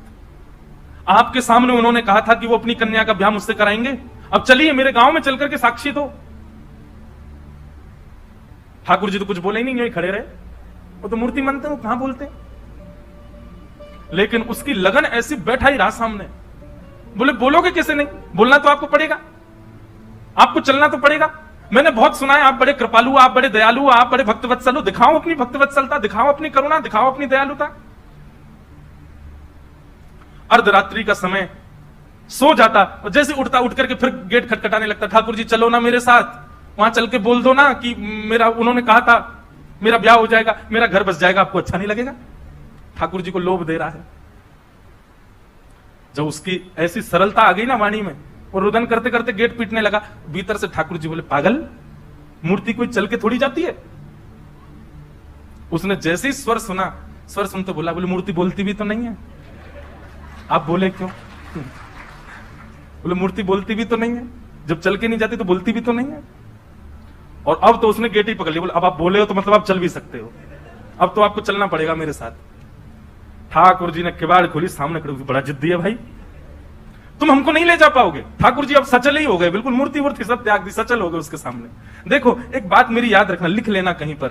आपके सामने उन्होंने कहा था कि वो अपनी कन्या का ब्याह मुझसे कराएंगे, अब चलिए मेरे गांव में चल करके साक्षी दो। ठाकुर जी तो कुछ बोले ही नहीं, खड़े रहे। वो तो मूर्ति मानते हैं, वो कहां बोलते हैं। लेकिन उसकी लगन ऐसी बैठा ही रहा सामने। बोले बोलोगे कैसे नहीं? बोलना तो आपको पड़ेगा, आपको चलना तो पड़ेगा। मैंने बहुत सुना है आप बड़े कृपालु, आप बड़े दयालु, आप बड़े भक्तवत्सल हो। दिखाओ अपनी भक्तवत्सलता, दिखाओ अपनी करुणा, दिखाओ अपनी दयालुता। अर्धरात्रि का समय सो जाता और जैसे उठता, उठ करके फिर गेट खटखटाने लगता। ठाकुर जी चलो ना मेरे साथ, वहां चल के बोल दो ना कि मेरा, उन्होंने कहा था मेरा ब्याह हो जाएगा, मेरा घर बस जाएगा, आपको अच्छा नहीं लगेगा? ठाकुर जी को लोभ दे रहा है। जब उसकी ऐसी सरलता आ गई ना वाणी में, और रुदन करते करते गेट पीटने लगा। भीतर से ठाकुर जी बोले पागल, मूर्ति कोई चल के थोड़ी जाती है। उसने जैसे ही स्वर सुना, स्वर सुनते बोला, बोले मूर्ति बोलती भी तो नहीं है। आप बोले क्यों? बोले मूर्ति बोलती भी तो नहीं है, जब चल के नहीं जाती तो बोलती भी तो नहीं है। और अब तो उसने गेट ही पकड़ लिया। बोले अब आप बोले हो तो मतलब आप चल भी सकते हो, अब तो आपको चलना पड़ेगा मेरे साथ। ठाकुर जी ने किवाड़ खोली, सामने खड़े, बड़ा जिद्दी है भाई, तुम हमको नहीं ले जा पाओगे। ठाकुर जी अब सचल ही हो गए, बिल्कुल मूर्ति वूर्ति सब त्याग दी, सचल हो गए उसके सामने। देखो एक बात मेरी याद रखना, लिख लेना कहीं पर,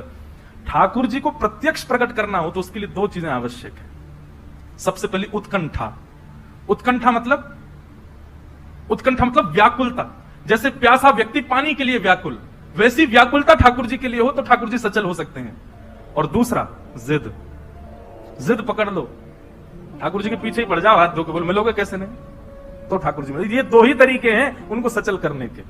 ठाकुर जी को प्रत्यक्ष प्रकट करना हो तो उसके लिए दो चीजें आवश्यक है। सबसे पहले उत्कंठा। उत्कंठा मतलब व्याकुलता। जैसे प्यासा व्यक्ति पानी के लिए व्याकुल, वैसी व्याकुलता ठाकुर जी के लिए हो तो ठाकुर जी सचल हो सकते हैं। और दूसरा जिद, जिद पकड़ लो, ठाकुर जी के पीछे ही पड़ जाओ, हाथ धो के बोल मिलोगे कैसे नहीं, तो ठाकुर जी मिले। ये दो ही तरीके हैं उनको सचल करने के,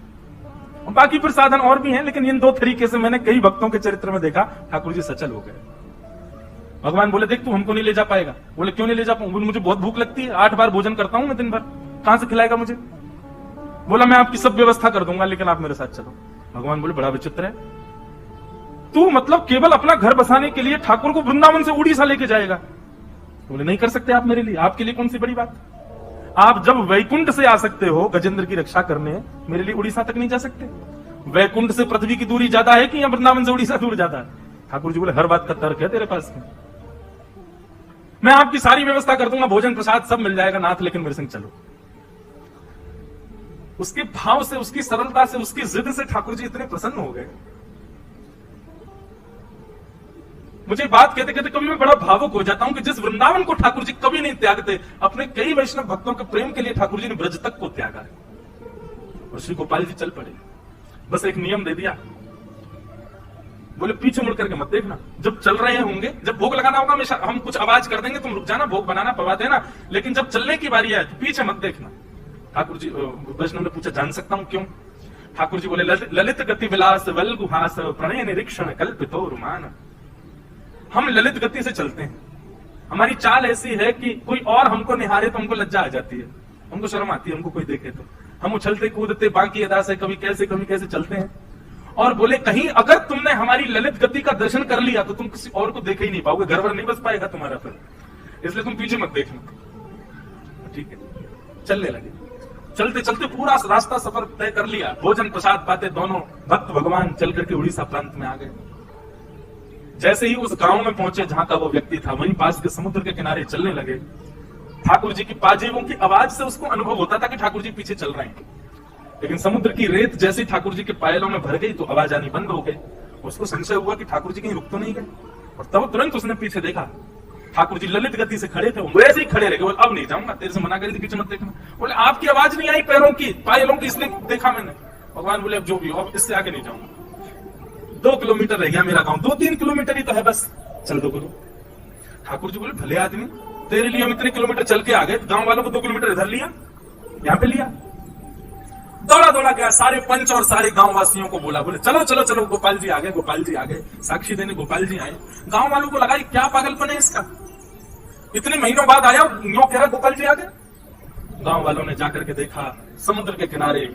और बाकी फिर साधन और भी हैं, लेकिन इन दो तरीके से मैंने कई भक्तों के चरित्र में देखा ठाकुर जी सचल हो गए। भगवान बोले देख तू हमको नहीं ले जा पाएगा। बोले क्यों नहीं ले जा पाऊंगा? मुझे बहुत भूख लगती है, 8 बार भोजन करता हूं मैं दिन भर, कहां से खिलाएगा मुझे? बोला मैं आपकी सब व्यवस्था कर दूंगा, लेकिन आप मेरे साथ चलो। भगवान बोले बड़ा विचित्र है, तू मतलब केवल अपना घर बसाने के लिए ठाकुर को वृंदावन से उड़ीसा लेके जाएगा? बोले नहीं कर सकते आप मेरे लिए, आपके लिए कौन सी बड़ी बात। आप जब वैकुंठ से आ सकते हो गजेंद्र की रक्षा करने, मेरे लिए उड़ीसा तक नहीं जा सकते? वैकुंठ से पृथ्वी की दूरी ज्यादा है कि या वृंदावन से उड़ीसा दूर ज्यादा है? ठाकुर जी बोले हर बात का तर्क है तेरे पास में, मैं आपकी सारी व्यवस्था कर दूंगा, भोजन प्रसाद सब मिल जाएगा नाथ, लेकिन मेरे संग चलो। उसके भाव से, उसकी सरलता से, उसकी जिद से ठाकुर जी इतने प्रसन्न हो गए। मुझे बात कहते कहते कभी मैं बड़ा भावुक हो जाता हूं कि जिस वृंदावन को ठाकुर जी कभी नहीं त्यागते, अपने कई वैष्णव भक्तों के प्रेम के लिए ठाकुर जी ने ब्रज तक को त्यागा है। और श्री गोपाल जी चल पड़े, बस एक नियम दे दिया, बोले पीछे मुड़ करके मत देखना, जब चल रहे होंगे, जब भोग लगाना होगा हमेशा हम कुछ आवाज कर देंगे, तुम रुक जाना, भोग बनाना पवा देना, लेकिन जब चलने की बारी आए तो पीछे मत देखना। ठाकुर जी, वैष्णव ने पूछा जान सकता हूं क्यों? ठाकुर जी बोले ललित गति विलास वल्गुहास प्रणय निरीक्षण कल्पितो रुमान। हम ललित गति से चलते हैं, हमारी चाल ऐसी है कि कोई और हमको निहारे तो हमको लज्जा आ जाती है, हमको शर्म आती है, हमको कोई देखे तो हम उछलते कूदते बाकी अदा से कभी कैसे चलते हैं। और बोले कहीं अगर तुमने हमारी ललित गति का दर्शन कर लिया तो तुम किसी और को देख ही नहीं पाओगे, घर भर नहीं बस पाएगा तुम्हारा फिर, इसलिए तुम पीछे मत देखना। ठीक है, चलने लगे, चलते चलते पूरा रास्ता सफर तय कर लिया, भोजन प्रसाद पाते दोनों भक्त भगवान चल करके उड़ीसा प्रांत में आ गए। जैसे ही उस गांव में पहुंचे जहां का वो व्यक्ति था, वहीं पास के समुद्र के किनारे चलने लगे। ठाकुर जी की पाजेबों की आवाज से उसको अनुभव होता था कि ठाकुर जी पीछे चल रहे हैं, लेकिन समुद्र की रेत जैसे ठाकुर जी के पायलों में भर गई तो आवाज आनी बंद हो गई। उसको संशय हुआ कि ठाकुर जी कहीं रुक तो नहीं गए, और तब तुरंत उसने पीछे देखा, ठाकुर जी ललित गति से खड़े थे, वो ऐसे ही खड़े रहे। बोले अब नहीं जाऊंगा, तेरे से मना करी थी पीछे मत देखना। बोले आपकी आवाज नहीं आई पैरों की, पायलों की, इसलिए देखा मैंने। भगवान बोले अब जो भी हो, अब इससे आगे नहीं जाऊंगा, 2 किलोमीटर रह गया मेरा गांव, 2-3 किलोमीटर ही तो है बस, चल दो गुरु। ठाकुर जी बोले भले आदमी, तेरे लिए हम इतने किलोमीटर चल के आ गए, गांव वालों को 2 किलोमीटर इधर लिया, यहां पे लिया। दौड़ा दौड़ा गया, सारे पंच और सारे गांव वासियों को बोला, बोले चलो चलो चलो, गोपाल जी आ गए, गोपाल जी आ गए, साक्षी देने गोपाल जी आए। गांव वालों को लगा क्या पागलपन है इसका, इतने महीनों बाद आया, यूं कह रहा गोपाल जी आ गए। गांव वालों ने जाकर के देखा, समुद्र के किनारे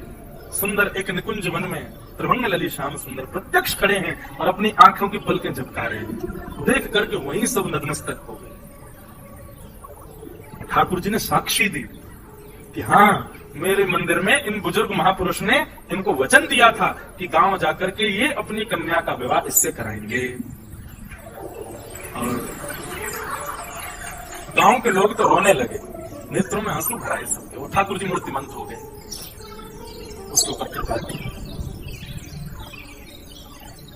सुंदर एक निकुंज वन में त्रिभंग लली श्याम सुंदर प्रत्यक्ष खड़े हैं और अपनी आंखों की पलकें झपका रहे हैं। देख करके वहीं सब नतमस्तक हो गए। ठाकुर जी ने साक्षी दी कि हाँ, मेरे मंदिर में इन बुजुर्ग महापुरुष ने इनको वचन दिया था कि गांव जाकर के ये अपनी कन्या का विवाह इससे कराएंगे। और गांव के लोग तो रोने लगे, नेत्रों में आंसू भराए सबके, वो ठाकुर जी मूर्तिमंत हो गए, उसके ऊपर कृपा की।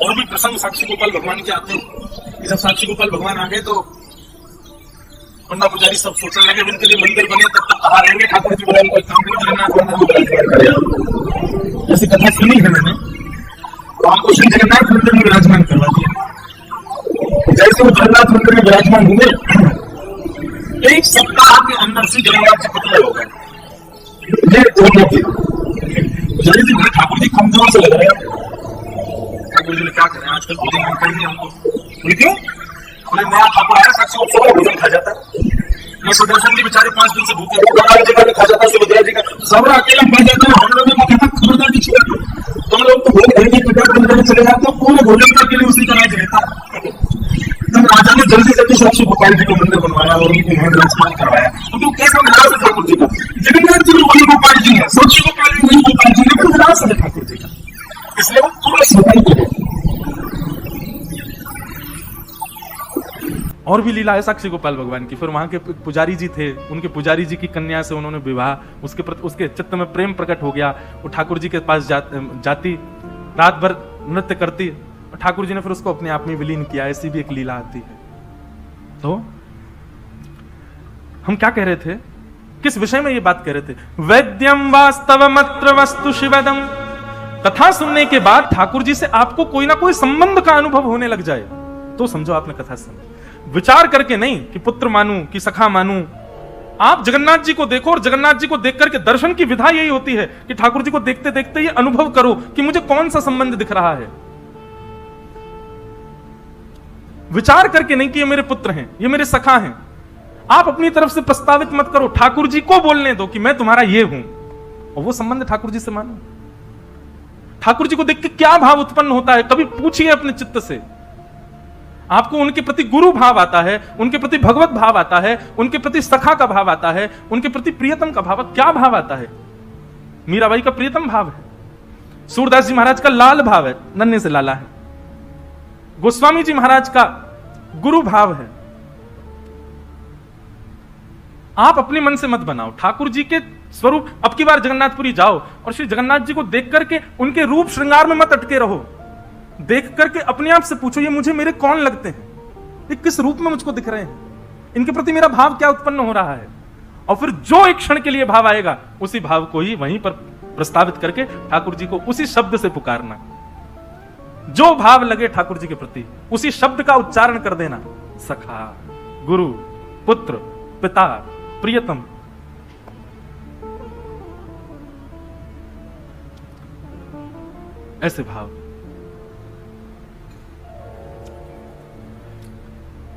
और भी प्रसंग साक्षी गोपाल भगवान के आते हैं। जब साक्षी गोपाल भगवान आ गए तो पंडा पुजारी सब सोचने लगे उनके लिए मंदिर बने तब तक कहाँ रहेंगे। ठाकुर जी बोले कोई काम नहीं, ऐसी कथा सुनी है मैंने, तो हमको श्री जगन्नाथ मंदिर में विराजमान करवा दिया। जैसे वो जगन्नाथ मंदिर में विराजमान हुए, 1 सप्ताह के अंदर से जगन्नाथ जी पतले हो गए। ठाकुर जी कमजोर से लग रहे हैं। ठाकुर जी ने क्या करें, आजकल भोजन हम करेंगे हमको, बोले नया ठाकुर आया, साक्षी को सब भोजन खा जाता है। मैं सुदर्शन जी बेचारे 5 दिन से भूखे, जगह खा जाता, सुभद्रा जी का सब अकेला खा जाता है। हम लोगों ने कहा खबरदार की छोड़, तुम लोग तो भोग धरने के चले जाते हो, पूरे भोजन का केवल उसी का राज रहता है। तब राजा ने जल्दी से साक्षी गोपाल जी को मंदिर बनवाया और उनको महल राजमान करवाया। तो कैसा विलास है ठाकुर जी का, जगन्नाथ जी वही गोपाल जी है, साक्षी गोपाल जी वही गोपाल जी, लेकिन विलास है ठाकुर जी का, इसलिए वो पूरे स्वतंत्र है। और भी लीला है साक्षी गोपाल भगवान की। फिर वहां के पुजारी जी थे, उनके पुजारी जी की कन्या से उन्होंने विवाह, उसके चित्त में प्रेम प्रकट हो गया। वो ठाकुर जी के पास जाती, रात भर नृत्य करती, और ठाकुर जी ने फिर उसको अपने आप में विलीन किया। ऐसी भी एक लीला आती है। तो हम क्या कह रहे थे, किस विषय में ये बात कह रहे थे? वैद्यम वास्तवमत्र वस्तु शिवदम। कथा सुनने के बाद ठाकुर जी से आपको कोई ना कोई संबंध का अनुभव होने लग जाए तो समझो आपने कथा सुनी। विचार करके नहीं कि पुत्र मानूं कि सखा मानूं। आप जगन्नाथ जी को देखो, और जगन्नाथ जी को देख करके दर्शन की विधा यही होती है कि ठाकुर जी को देखते देखते ये अनुभव करो कि मुझे कौन सा संबंध दिख रहा है। विचार करके नहीं कि ये मेरे पुत्र हैं, ये मेरे सखा हैं। आप अपनी तरफ से प्रस्तावित मत करो, ठाकुर जी को बोलने दो कि मैं तुम्हारा ये हूं, और वो संबंध ठाकुर जी से मानो। ठाकुर जी को देख के क्या भाव उत्पन्न होता है, कभी पूछिए अपने चित्त से। आपको उनके प्रति गुरु भाव आता है, उनके प्रति भगवत भाव आता है, उनके प्रति सखा का भाव आता है, उनके प्रति प्रियतम का भाव। क्या भाव आता है? मीराबाई का प्रियतम भाव है, सूरदास जी महाराज का लाल भाव है, नन्हे से लाला है, गोस्वामी जी महाराज का गुरु भाव है। आप अपने मन से मत बनाओ, ठाकुर जी के स्वरूप। अब की बार जगन्नाथपुरी जाओ और श्री जगन्नाथ जी को देख करके उनके रूप श्रृंगार में मत अटके रहो। देख करके अपने आप से पूछो, ये मुझे मेरे कौन लगते हैं, ये किस रूप में मुझको दिख रहे हैं, इनके प्रति मेरा भाव क्या उत्पन्न हो रहा है। और फिर जो एक क्षण के लिए भाव आएगा, उसी भाव को ही वहीं पर प्रस्तावित करके ठाकुर जी को उसी शब्द से पुकारना। जो भाव लगे ठाकुर जी के प्रति, उसी शब्द का उच्चारण कर देना। सखा, गुरु, पुत्र, पिता, प्रियतम। ऐसे भाव,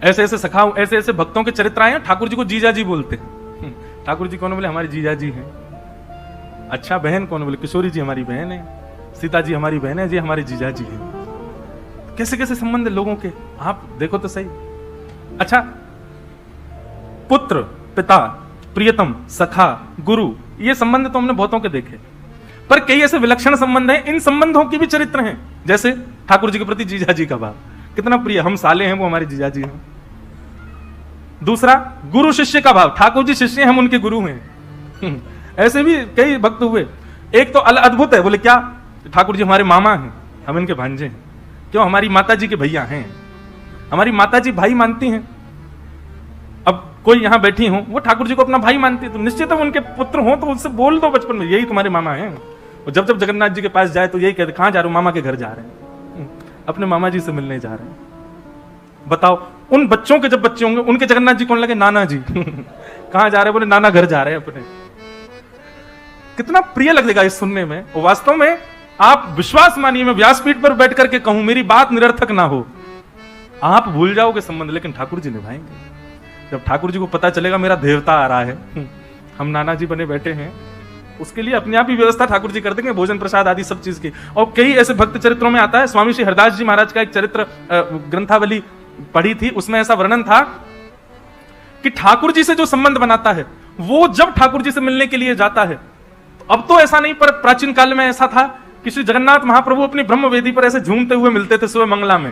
ऐसे ऐसे सखाओ, ऐसे ऐसे भक्तों के चरित्र आए हैं। ठाकुर जी को जीजा जी बोलते हैं। ठाकुर जी कौन बोले? हमारे जीजा जी हैं। अच्छा, बहन कौन बोले? किशोरी जी हमारी बहन है, सीता जी हमारी बहन है, जी हमारे जीजा जी हैं। कैसे कैसे संबंध लोगों के, आप देखो तो सही। अच्छा, पुत्र, पिता, प्रियतम, सखा, गुरु, ये संबंध तो हमने बहुतों के देखे, पर कई ऐसे विलक्षण संबंध हैं। इन संबंधों की भी चरित्र हैं। जैसे ठाकुर जी के प्रति जीजा जी का भाव कितना प्रिय, हम साले हैं, वो हमारे जीजा जी हैं। दूसरा, गुरु शिष्य का भाव, ठाकुर जी शिष्य हैं, हम उनके गुरु हैं। ऐसे भी कई भक्त हुए। एक तो अद्भुत है, बोले क्या? ठाकुर जी हमारे मामा हैं, हम इनके भांजे हैं। क्यों? हमारी माता जी के भैया हैं, हमारी माता जी भाई मानती हैं। अब कोई यहां बैठी हो, वो ठाकुर जी को अपना भाई मानती है, तो निश्चित है उनके पुत्र हो तो उनसे बोल दो बचपन में, यही तुम्हारे मामा हैं। और जब जब जगन्नाथ जी के पास जाए तो यही कहते, कहां जा रहे हो? मामा के घर जा रहे हैं, अपने मामा जी से मिलने जा रहे हैं। बताओ, उन बच्चों के जब बच्चे होंगे, उनके जगन्नाथ जी कौन लगे? नाना जी। कहां जा रहे? बोले नाना घर जा रहे हैं अपने। कितना प्रिय लगेगा इस सुनने में। और वास्तव में आप विश्वास मानिए, मैं व्यासपीठ पर बैठ करके कहूं, मेरी बात निरर्थक ना हो, आप भूल जाओगे संबंध, लेकिन ठाकुर जी निभाएंगे। जब ठाकुर जी को पता चलेगा मेरा देवता आ रहा है, हम नाना जी बने बैठे हैं, उसके लिए अपने आप ही व्यवस्था ठाकुर जी कर देंगे, भोजन प्रसाद आदि सब चीज की। और कई ऐसे भक्त चरित्रों में आता है। स्वामी श्री हरदास जी महाराज का एक चरित्र ग्रंथावली पढ़ी थी, उसमें ऐसा वर्णन था कि ठाकुर जी से जो संबंध बनाता है, वो जब ठाकुर जी से मिलने के लिए जाता है, अब तो ऐसा नहीं, पर प्राचीन काल में ऐसा था कि श्री जगन्नाथ महाप्रभु अपनी ब्रह्म वेदी पर ऐसे झूमते हुए मिलते थे सुबह मंगला में।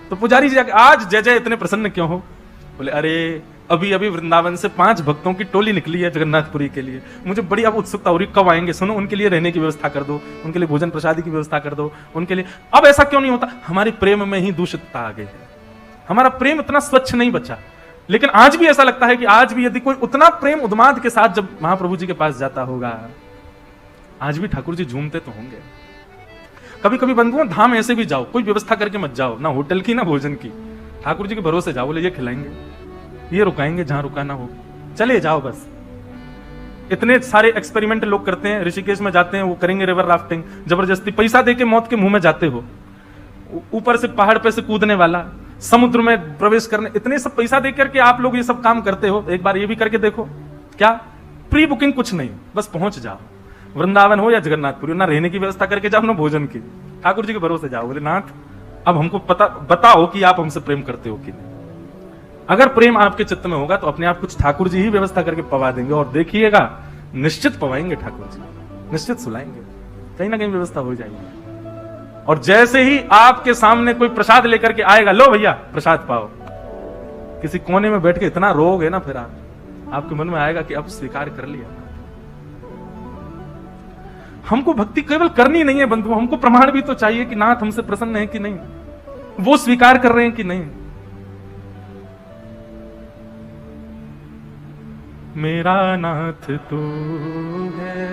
तो पुजारी जी आज जय जय इतने प्रसन्न क्यों हो? बोले अरे अभी अभी वृंदावन से 5 भक्तों की टोली निकली है जगन्नाथपुरी के लिए, मुझे बड़ी अब उत्सुकता हो रही, कब आएंगे? सुनो, उनके लिए रहने की व्यवस्था कर दो, उनके लिए भोजन प्रसादी की व्यवस्था कर दो, उनके लिए। अब ऐसा क्यों नहीं होता? हमारे प्रेम में ही दूषितता आ गई है, हमारा प्रेम इतना स्वच्छ नहीं बचा। लेकिन आज भी ऐसा लगता है कि आज भी यदि कोई उतना प्रेम उन्माद के साथ जब महाप्रभु जी के पास जाता होगा, आज भी ठाकुर जी झूमते तो होंगे। कभी कभी बंधुओं, धाम ऐसे भी जाओ, कोई व्यवस्था करके मत जाओ, ना होटल की ना भोजन की, ठाकुर जी के भरोसे जाओ। बोले ये खिलाएंगे, ये रुकाएंगे, जहां रुकाना हो चले जाओ बस। इतने सारे एक्सपेरिमेंट लोग करते हैं, ऋषिकेश में जाते हैं, वो करेंगे रिवर राफ्टिंग, जबरदस्ती पैसा देके मौत के मुंह में जाते हो, ऊपर से पहाड़ पे से कूदने वाला, समुद्र में प्रवेश करने, इतने सब पैसा देकर के आप लोग ये सब काम करते हो। एक बार ये भी करके देखो, क्या प्री बुकिंग कुछ नहीं, बस पहुंच जाओ। वृंदावन हो या जगन्नाथपुरी, ना रहने की व्यवस्था करके जाओ, ना भोजन की, ठाकुर जी के भरोसे जाओ। बोले नाथ, अब हमको बताओ कि आप हमसे प्रेम करते हो कि नहीं। अगर प्रेम आपके चित्त में होगा तो अपने आप कुछ ठाकुर जी ही व्यवस्था करके पवा देंगे, और देखिएगा निश्चित पवाएंगे ठाकुर जी, निश्चित सुलाएंगे, कहीं ना कहीं व्यवस्था हो जाएगी। और जैसे ही आपके सामने कोई प्रसाद लेकर के आएगा, लो भैया प्रसाद पाओ, किसी कोने में बैठ के इतना रोओगे ना, फिर आपके मन में आएगा कि अब स्वीकार कर लिया। हमको भक्ति केवल करनी नहीं है बंधु, हमको प्रमाण भी तो चाहिए कि नाथ हमसे प्रसन्न है कि नहीं, वो स्वीकार कर रहे हैं कि नहीं। मेरा नाथ तू है,